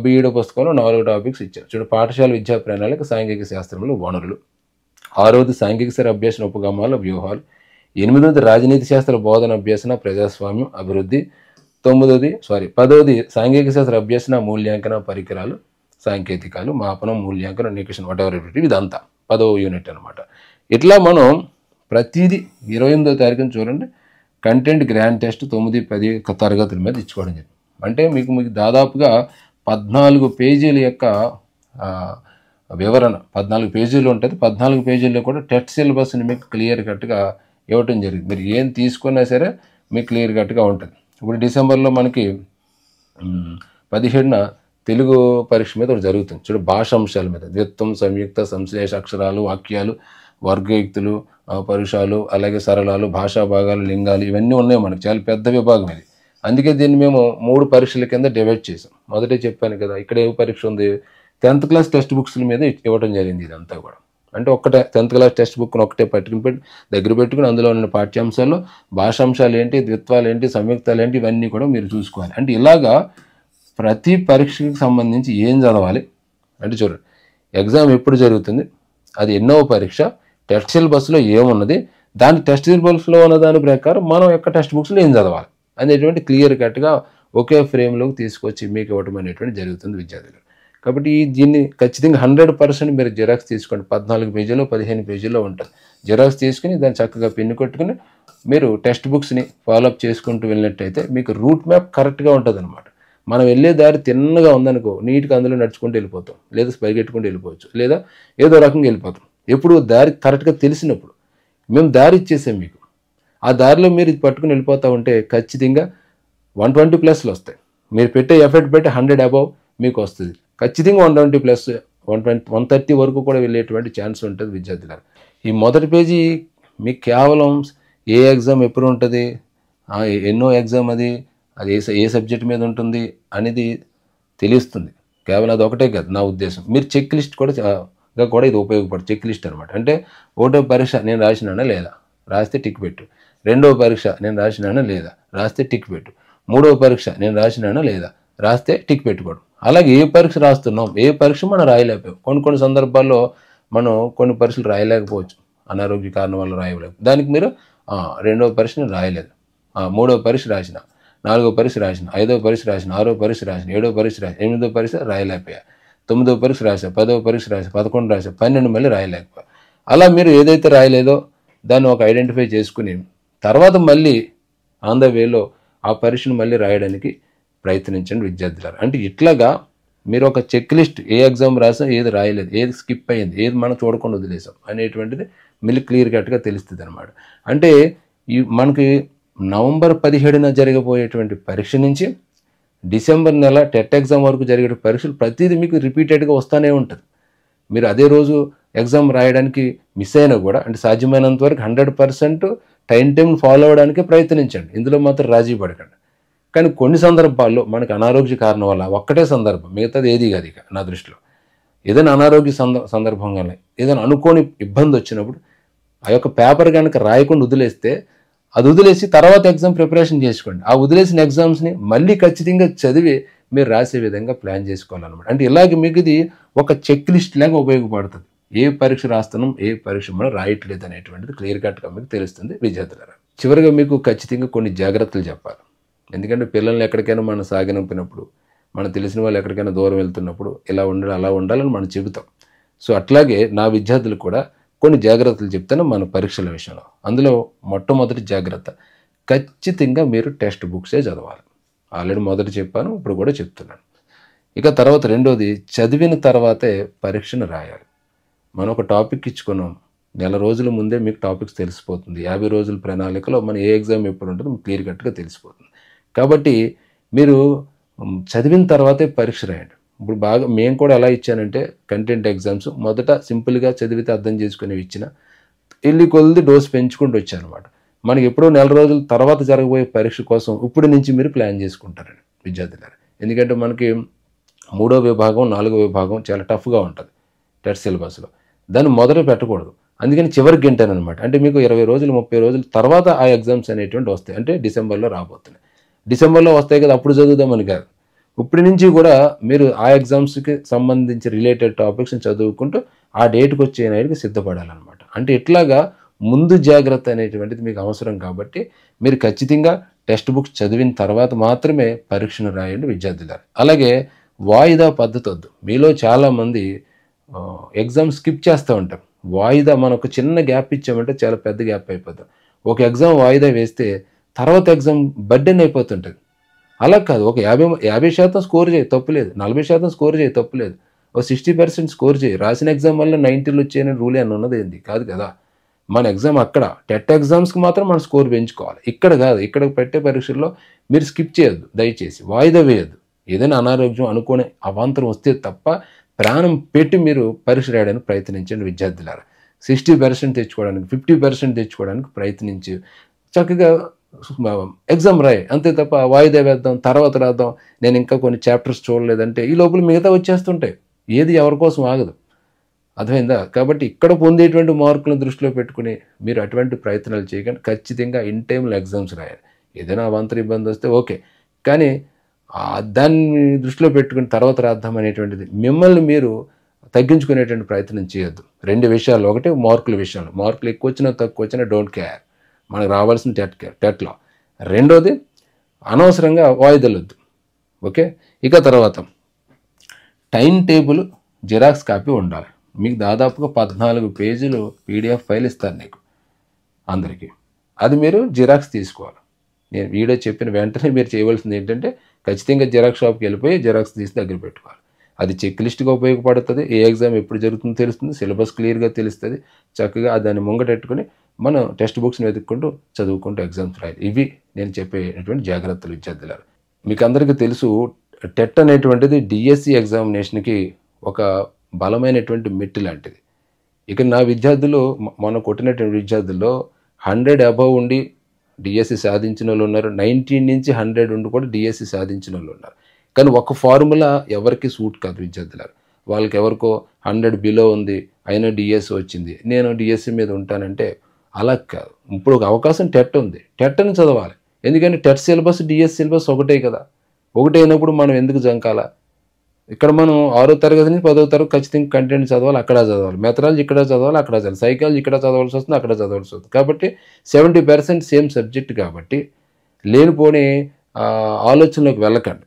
బీఈడీ పుస్తకంలో 4 టాపిక్స్ ఇచ్చాం. చూడండి, పాఠశాల విద్యా ప్రణాళిక, సాంఘిక శాస్త్రంలో వనరులు, 6వది సాంఘిక శాస్త్ర అభ్యసన ఉపగమాల వ్యూహాలు, 8వది రాజనీతి శాస్త్ర బోధన అభ్యసన ప్రజాస్వామ్యం అభివృద్ధి, 10వది సాంఘిక శాస్త్ర అభ్యసన మూల్యాంకన పరికరాలు సాంకేతికాలు మాపనం మూల్యాంకన నికషన్ వాటెవర్ ఇదంతా 10వ యూనిట్ అనమాట. ఇట్లా మనం ప్రతిదీ 28వ తారీఖున చూడండి కంటెంట్ గ్రాండ్ టెస్ట్ 9, 10 తరగతుల మీద ఇచ్చుకోవడం జరిగింది. అంటే మీకు దాదాపుగా 14 పేజీల యొక్క వివరణ 14 పేజీలు ఉంటుంది. 14 పేజీల్లో కూడా టెస్ట్ సిలబస్ని మీకు క్లియర్ కట్గా ఇవ్వటం జరిగింది. మీరు ఏం తీసుకున్నా సరే మీకు క్లియర్ కట్గా ఉంటుంది. ఇప్పుడు డిసెంబర్లో మనకి 17న తెలుగు పరీక్ష మీద ఒకటి జరుగుతుంది. చూడు, భాషాంశాల మీద ద్విత్వం, సంయుక్త, సంశ్లేష అక్షరాలు, వాక్యాలు, వర్గయుక్తులు, పరుషాలు, అలాగే సరళాలు, భాషా భాగాలు, లింగాలు, ఇవన్నీ ఉన్నాయి మనకి. చాలా పెద్ద విభాగం ఇది. అందుకే దీన్ని మేము 3 పరీక్షల కింద డివైడ్ చేసాం. మొదటే చెప్పాను కదా, ఇక్కడ ఏ పరీక్ష ఉంది, 10th క్లాస్ టెక్స్ట్ బుక్స్ల మీద ఇవ్వడం జరిగింది. ఇదంతా కూడా అంటే ఒక్కటే 10th క్లాస్ టెక్స్ట్ బుక్ను ఒకటే దగ్గర పెట్టుకుని అందులో ఉన్న పాఠ్యాంశాల్లో భాషాంశాలు ఏంటి, ద్విత్వాలు ఏంటి, సంయుక్తాలు ఏంటి, ఇవన్నీ కూడా మీరు చూసుకోవాలి. అంటే ఇలాగా ప్రతి పరీక్షకి సంబంధించి ఏం చదవాలి అంటే చూడండి, ఎగ్జామ్ ఎప్పుడు జరుగుతుంది, అది ఎన్నో పరీక్ష, టెస్ట్ సిలబస్లో ఏమున్నది, దాని టెస్ట్ సిలబస్లో ఉన్న దాని ప్రకారం మనం యొక్క టెక్స్ట్ బుక్స్లో ఏం చదవాలి అనేటువంటి క్లియర్ కట్గా ఒకే ఫ్రేమ్లోకి తీసుకొచ్చి మీకు ఇవ్వడం అనేటువంటి జరుగుతుంది విద్యార్థులు. కాబట్టి దీన్ని ఖచ్చితంగా 100% మీరు జిరాక్స్ తీసుకోండి. 14 పేజీలో 15 పేజీల్లో ఉంటుంది. జిరాక్స్ తీసుకుని దాన్ని చక్కగా పిన్ను కొట్టుకుని మీరు టెక్స్ట్ బుక్స్ని ఫాలోఅప్ చేసుకుంటూ వెళ్ళినట్టయితే మీకు రూట్ మ్యాప్ కరెక్ట్గా ఉంటుంది అనమాట. మనం వెళ్ళే దారి తిన్నగా ఉందనుకో, నీట్గా అందులో నడుచుకుంటూ వెళ్ళిపోతాం, లేదా పరిగెట్టుకుంటూ వెళ్ళిపోవచ్చు, లేదా ఏదో రకంగా వెళ్ళిపోతాం. ఎప్పుడు దారి కరెక్ట్గా తెలిసినప్పుడు మేము దారి ఇచ్చేసాం మీకు, ఆ దారిలో మీరు ఇది పట్టుకుని వెళ్ళిపోతూ ఉంటే ఖచ్చితంగా 120+ వస్తాయి. మీరు పెట్టే ఎఫర్ట్ పెట్టి 100 అబవ్ మీకు వస్తుంది. ఖచ్చితంగా 120+, 130 వరకు కూడా వెళ్ళేటువంటి ఛాన్స్ ఉంటుంది విద్యార్థులకు. ఈ మొదటి పేజీ మీకు కేవలం ఏ ఎగ్జామ్ ఎప్పుడు ఉంటుంది, ఎన్నో ఎగ్జామ్ అది ఏ సబ్జెక్ట్ మీద ఉంటుంది అనేది తెలుస్తుంది. కేవలం అది ఒకటే కాదు నా ఉద్దేశం. మీరు చెక్ లిస్ట్ కూడా ఇది ఉపయోగపడుతుంది. చెక్ లిస్ట్ అనమాట. అంటే ఒకటో పరీక్ష నేను రాసినానా లేదా, రాస్తే టిక్ పెట్టు. రెండవ పరీక్ష నేను రాసినానా లేదా, రాస్తే టిక్ పెట్టు. మూడవ పరీక్ష నేను రాసినానా లేదా, రాస్తే టిక్ పెట్టుకోవడం. అలాగే ఏ పరీక్ష రాస్తున్నాం, ఏ పరీక్ష మనం రాయలేకపోయాం. కొన్ని సందర్భాల్లో మనం కొన్ని పరీక్షలు రాయలేకపోవచ్చు, అనారోగ్య కారణం వల్ల రాయలేము. దానికి మీరు రెండవ పరీక్ష నేను రాయలేదు, మూడవ పరీక్ష రాసిన, నాలుగవ పరీక్ష రాసిన, ఐదవ పరీక్ష రాసిన, ఆరవ పరీక్ష రాసిన, ఏడవ పరీక్ష రాసిన, ఎనిమిదవ పరీక్ష రాయలేకపోయా, తొమ్మిదవ పరీక్ష రాసా, 10వ పరీక్ష రాసా, 11 రాసా, 12 మళ్ళీ రాయలేకపోయా. అలా మీరు ఏదైతే రాయలేదో దాన్ని ఒక ఐడెంటిఫై చేసుకుని తర్వాత మళ్ళీ ఆన్ ద వేలో ఆ పరీక్షను మళ్ళీ రాయడానికి ప్రయత్నించండి విద్యార్థులారా. అంటే ఇట్లాగా మీరు ఒక చెక్ లిస్ట్, ఏ ఎగ్జామ్ రాసాం, ఏది రాయలేదు, ఏది స్కిప్ అయ్యింది, ఏది మనం చూడకుండా వదిలేసాం అనేటువంటిది మళ్ళీ క్లియర్ కట్గా తెలుస్తుంది అనమాట. అంటే మనకి నవంబర్ 17న జరగబోయేటువంటి పరీక్ష నుంచి డిసెంబర్ నెల టెట్ ఎగ్జామ్ వరకు జరిగే పరీక్షలు ప్రతిదీ మీకు రిపీటెడ్గా వస్తూనే ఉంటుంది. మీరు అదే రోజు ఎగ్జామ్ రాయడానికి మిస్ అయినా కూడా అంటే సాధ్యమైనంత వరకు 100% టైం ఫాలో అవ్వడానికి ప్రయత్నించండి. ఇందులో మాత్రం రాజీ పడకండి. కానీ కొన్ని సందర్భాల్లో మనకు అనారోగ్య కారణం వల్ల ఒక్కటే సందర్భం, మిగతాది ఏది కాదు. ఇక నా దృష్టిలో ఏదైనా అనారోగ్య సందర్భంగానే ఏదైనా అనుకోని ఇబ్బంది వచ్చినప్పుడు ఆ యొక్క పేపర్ కనుక రాయకుండా వదిలేస్తే, అది వదిలేసి తర్వాత ఎగ్జామ్ ప్రిపరేషన్ చేసుకోండి. ఆ వదిలేసిన ఎగ్జామ్స్ని మళ్ళీ ఖచ్చితంగా చదివి మీరు రాసే విధంగా ప్లాన్ చేసుకోవాలన్నమాట. అంటే ఇలాగే మీకు ఇది ఒక చెక్ లిస్ట్ లాగా ఉపయోగపడుతుంది. ఏ పరీక్ష రాస్తున్నాం, ఏ పరీక్ష మనం రాయట్లేదు అనేటువంటిది క్లియర్ కట్గా మీకు తెలుస్తుంది విద్యార్థులారా. చివరిగా మీకు ఖచ్చితంగా కొన్ని జాగ్రత్తలు చెప్పాలి. ఎందుకంటే పిల్లల్ని ఎక్కడికైనా మనం సాగనంపినప్పుడు, మనకు తెలిసిన వాళ్ళు ఎక్కడికైనా దూరం వెళ్తున్నప్పుడు ఇలా ఉండాలి, అలా ఉండాలని మనం చెబుతాం. సో అట్లాగే నా విద్యార్థులు కూడా కొన్ని జాగ్రత్తలు చెప్తాను మన పరీక్షల విషయంలో. అందులో మొట్టమొదటి జాగ్రత్త, ఖచ్చితంగా మీరు టెక్స్ట్ బుక్సే చదవాలి. ఆల్రెడీ మొదట చెప్పాను, ఇప్పుడు కూడా చెప్తున్నాను. ఇక తర్వాత రెండోది, చదివిన తర్వాతే పరీక్షను రాయాలి. మనం ఒక టాపిక్ ఇచ్చుకున్నాం, నెల రోజుల ముందే మీకు టాపిక్స్ తెలిసిపోతుంది. 50 రోజుల ప్రణాళికలో మన ఏ ఎగ్జామ్ ఎప్పుడు ఉంటుందో మీకు క్లియర్ కట్గా తెలిసిపోతుంది. కాబట్టి మీరు చదివిన తర్వాతే పరీక్ష రాయండి. ఇప్పుడు బాగా మేము కూడా ఎలా ఇచ్చానంటే కంటెంట్ ఎగ్జామ్స్ మొదట సింపుల్గా చదివితే అర్థం చేసుకునేవి ఇచ్చిన, వెళ్ళి కొద్ది డోస్ పెంచుకుంటూ వచ్చాను అనమాట. మనకి ఎప్పుడో నెల రోజుల తర్వాత జరగబోయే పరీక్ష కోసం ఇప్పుడు నుంచి మీరు ప్లాన్ చేసుకుంటారండి విద్యార్థులారా. ఎందుకంటే మనకి 3వ విభాగం 4వ విభాగం చాలా టఫ్గా ఉంటుంది టెట్ సిలబస్లో. దాన్ని మొదట పెట్టకూడదు, అందుకని చివరికి గింటాను అనమాట. అంటే మీకు 20 రోజులు 30 రోజుల తర్వాత ఆ ఎగ్జామ్స్ అనేటువంటి వస్తాయి. అంటే డిసెంబర్లో రాబోతున్నాయి. డిసెంబర్లో వస్తాయి కదా, అప్పుడు చదువుదామని కాదు, ఇప్పటి నుంచి కూడా మీరు ఆ ఎగ్జామ్స్కి సంబంధించి రిలేటెడ్ టాపిక్స్ని చదువుకుంటూ ఆ డేట్కి వచ్చే నాటికి సిద్ధపడాలన్నమాట. అంటే ఇట్లాగా ముందు జాగ్రత్త అనేటువంటిది మీకు అవసరం. కాబట్టి మీరు ఖచ్చితంగా టెక్స్ట్ బుక్స్ చదివిన తర్వాత మాత్రమే పరీక్షను రాయండి విద్యార్థులారు. అలాగే వాయిదా పద్ధతి వద్దు. మీలో చాలామంది ఎగ్జామ్ స్కిప్ చేస్తూ ఉంటారు. వాయిదా మనం ఒక చిన్న గ్యాప్ ఇచ్చామంటే చాలా పెద్ద గ్యాప్ అయిపోతాం. ఒక ఎగ్జామ్ వాయిదా వేస్తే తర్వాత ఎగ్జామ్ బర్డెన్ అయిపోతుంటుంది. అలా కాదు, ఒక 50% స్కోర్ చేయి తప్పులేదు, 40% స్కోర్ చేయి తప్పులేదు, ఒక 60% స్కోర్ చేయి. రాసిన ఎగ్జామ్ వల్ల 90లు వచ్చేయని రూల్ అని ఉన్నది ఏంది కాదు కదా. మన ఎగ్జామ్ అక్కడ టెట్ ఎగ్జామ్స్కి మాత్రం మన స్కోర్ పెంచుకోవాలి, ఇక్కడ కాదు. ఇక్కడ పెట్టే పరీక్షల్లో మీరు స్కిప్ చేయొద్దు, దయచేసి వాయిదా వేయద్దు. ఏదైనా అనారోగ్యం అనుకోని అవాంతరం వస్తే తప్ప ప్రాణం పెట్టి మీరు పరీక్ష రాయడానికి ప్రయత్నించండి విద్యార్థులారా. 60% తెచ్చుకోవడానికి 50% తెచ్చుకోవడానికి ప్రయత్నించి చక్కగా ఎగ్జామ్ రాయి, అంతే తప్ప వాయిదా వేద్దాం తర్వాత రాద్దాం, నేను ఇంకా కొన్ని చాప్టర్స్ చూడలేదంటే ఈ లోపల మిగతా వచ్చేస్తుంటాయి. ఏది ఎవరి కోసం ఆగదు, అర్థమైందా? కాబట్టి ఇక్కడ పొందేటువంటి మార్కులను దృష్టిలో పెట్టుకుని మీరు అటువంటి ప్రయత్నాలు చేయకండి. ఖచ్చితంగా ఇన్ టైంలో ఎగ్జామ్స్ రాయాలి. ఏదైనా అవాంతర ఇబ్బంది వస్తే ఓకే, కానీ దాన్ని దృష్టిలో పెట్టుకుని తర్వాత రాద్దాం అనేటువంటిది మిమ్మల్ని మీరు తగ్గించుకునేటువంటి ప్రయత్నం చేయొద్దు. 2 విషయాలు, ఒకటి మార్కుల విషయాలు, మార్కులు ఎక్కువ వచ్చినా తక్కువ వచ్చినా డోంట్ కేర్, మనకు రావాల్సిన టెట్లో. రెండోది అనవసరంగా వాయిదాలు వద్దు. ఓకే, ఇక తర్వాత టైం టేబుల్ జిరాక్స్ కాపీ ఉండాలి. మీకు దాదాపుగా 14 పేజీలు పీడిఎఫ్ ఫైల్ ఇస్తారు నీకు అందరికీ, అది మీరు జిరాక్స్ తీసుకోవాలి. నేను వీడియో చెప్పిన వెంటనే మీరు చేయవలసింది ఏంటంటే ఖచ్చితంగా జిరాక్స్ షాప్కి వెళ్ళిపోయి జిరాక్స్ తీసి దగ్గర పెట్టుకోవాలి. అది చెక్ లిస్ట్గా ఉపయోగపడుతుంది. ఏ ఎగ్జామ్ ఎప్పుడు జరుగుతుందో తెలుస్తుంది, సిలబస్ క్లియర్గా తెలుస్తుంది. చక్కగా దాన్ని ముంగటెట్టుకుని మనం టెక్స్ట్ బుక్స్ని వెతుక్కుంటూ చదువుకుంటూ ఎగ్జామ్స్ రాయాలి. ఇవి నేను చెప్పేటువంటి జాగ్రత్తలు విద్యార్థులారు. మీకు అందరికీ తెలుసు, టెట్ అనేటువంటిది డిఎస్సి ఎగ్జామినేషన్కి ఒక బలమైనటువంటి మెట్టు లాంటిది. ఇక నా విద్యార్థులు, మనం కొట్టినటువంటి విద్యార్థుల్లో 100 అబవ్ ఉండి డిఎస్సి సాధించిన వాళ్ళు ఉన్నారు, 90 నుంచి 100 ఉండి కూడా డిఎస్సి సాధించిన వాళ్ళు ఉన్నారు. కానీ ఒక ఫార్ములా ఎవరికి సూట్ కాదు విద్యార్థులారు. వాళ్ళకి ఎవరికో 100 బిలో ఉంది అయినా డిఎస్సి వచ్చింది, నేను డిఎస్సి మీద ఉంటానంటే అలా కాదు. ఇప్పుడు ఒక అవకాశం టెట్ ఉంది, టెట్ని చదవాలి. ఎందుకంటే టెట్ సిలబస్ డిఎస్సి సిలబస్ ఒకటే కదా. ఒకటే అయినప్పుడు మనం ఎందుకు జంకాల? ఇక్కడ మనం 6వ తరగతి నుంచి 10వ తరగతి ఖచ్చితంగా కంటెంట్ చదవాలి, అక్కడ చదవాలి. మెథడాలజీ ఇక్కడ చదవాలి, అక్కడ చదవాలి. సైకాలజీ ఇక్కడ చదవాల్సి వస్తుంది, అక్కడ చదవాల్సి వస్తుంది. కాబట్టి 70% సేమ్ సబ్జెక్ట్ కాబట్టి లేనిపోని ఆలోచనలోకి వెళ్ళకండి.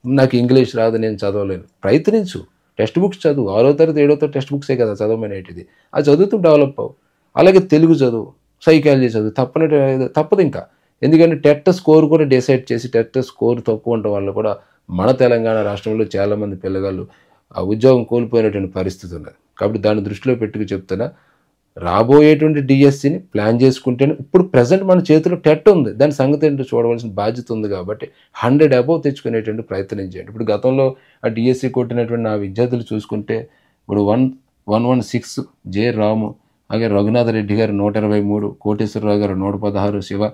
నాకు ఇంగ్లీష్ రాదు, నేను చదవలేను. ప్రయత్నించు, టెక్స్ట్ బుక్స్ చదువు. 6వ తరగతి 7వ తరగతి టెక్స్ట్ బుక్సే కదా చదవమనేటిది, అది చదువుతూ డెవలప్ అవ్వు. అలాగే తెలుగు చదువు, సైకాలజీ చదువు, తప్పదు ఇంకా. ఎందుకంటే టెట్ స్కోర్ కూడా డిసైడ్ చేసి టెట్ స్కోర్ తక్కువ ఉండటం వల్ల కూడా మన తెలంగాణ రాష్ట్రంలో చాలామంది పిల్లగాళ్ళు ఉద్యోగం కోల్పోయినటువంటి పరిస్థితి ఉన్నది. కాబట్టి దాన్ని దృష్టిలో పెట్టుకు చెప్తున్నా, రాబోయేటువంటి డిఎస్సిని ప్లాన్ చేసుకుంటేనే. ఇప్పుడు ప్రజెంట్ మన చేతిలో టెట్ ఉంది, దాని సంగతి ఏంటో చూడవలసిన బాధ్యత ఉంది. కాబట్టి 100 అబవ్ తెచ్చుకునేటువంటి ప్రయత్నం చేయండి. ఇప్పుడు గతంలో ఆ డిఎస్సి కొట్టినటువంటి నా విద్యార్థులు చూసుకుంటే ఇప్పుడు 116 జె రాము, అలాగే రఘునాథ రెడ్డి గారు 123, కోటేశ్వరరావు గారు 116,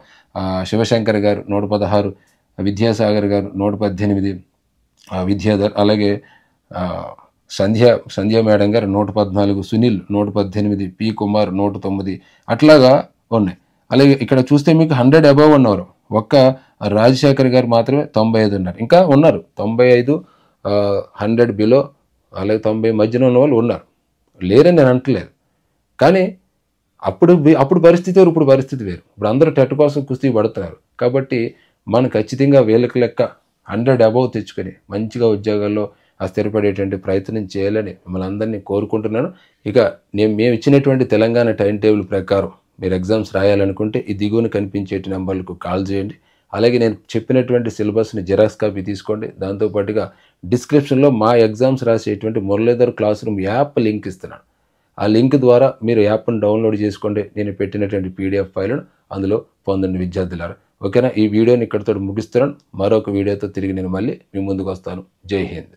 శివశంకర్ గారు 116, విద్యాసాగర్ గారు 118, విద్యాధర్, అలాగే సంధ్య మేడం గారు 114, సునీల్ 118, పి కుమార్ 109, అట్లాగా ఉన్నాయి. అలాగే ఇక్కడ చూస్తే మీకు 100 అబవ్ ఉన్నారు. ఒక్క రాజశేఖర్ గారు మాత్రమే 95 ఉన్నారు. ఇంకా ఉన్నారు 95, 100 బిలో, అలాగే 90 మధ్యన ఉన్న వాళ్ళు ఉన్నారు, లేరని నేను అంటలేదు. కానీ అప్పుడు పరిస్థితి వేరు, ఇప్పుడు పరిస్థితి వేరు. ఇప్పుడు అందరూ టెట్ కోసం కుస్తీ పడుతున్నారు. కాబట్టి మనం ఖచ్చితంగా వేలకు లెక్క 100 అబవ్ తెచ్చుకొని మంచిగా ఉద్యోగాల్లో స్థిరపడేటువంటి ప్రయత్నం చేయాలని మిమ్మల్ని అందరినీ కోరుకుంటున్నాను. ఇక మేము ఇచ్చినటువంటి తెలంగాణ టైం టేబుల్ ప్రకారం మీరు ఎగ్జామ్స్ రాయాలనుకుంటే ఈ దిగువన కనిపించేటి నెంబర్లకు కాల్ చేయండి. అలాగే నేను చెప్పినటువంటి సిలబస్ని జిరాక్స్ కాపీ తీసుకోండి. దాంతోపాటుగా డిస్క్రిప్షన్లో మా ఎగ్జామ్స్ రాసేటువంటి Muralidhar classroom app link ఇస్తున్నాను. ఆ లింక్ ద్వారా మీరు యాప్ను డౌన్లోడ్ చేసుకోండి. నేను పెట్టినటువంటి పీడిఎఫ్ ఫైల్ను అందులో పొందండి విద్యార్థులారా. ఓకేనా? ఈ వీడియోని ఇక్కడితో ముగిస్తున్నాను. మరొక వీడియోతో తిరిగి నేను మళ్ళీ మీ ముందుకు వస్తాను. జై హింద్.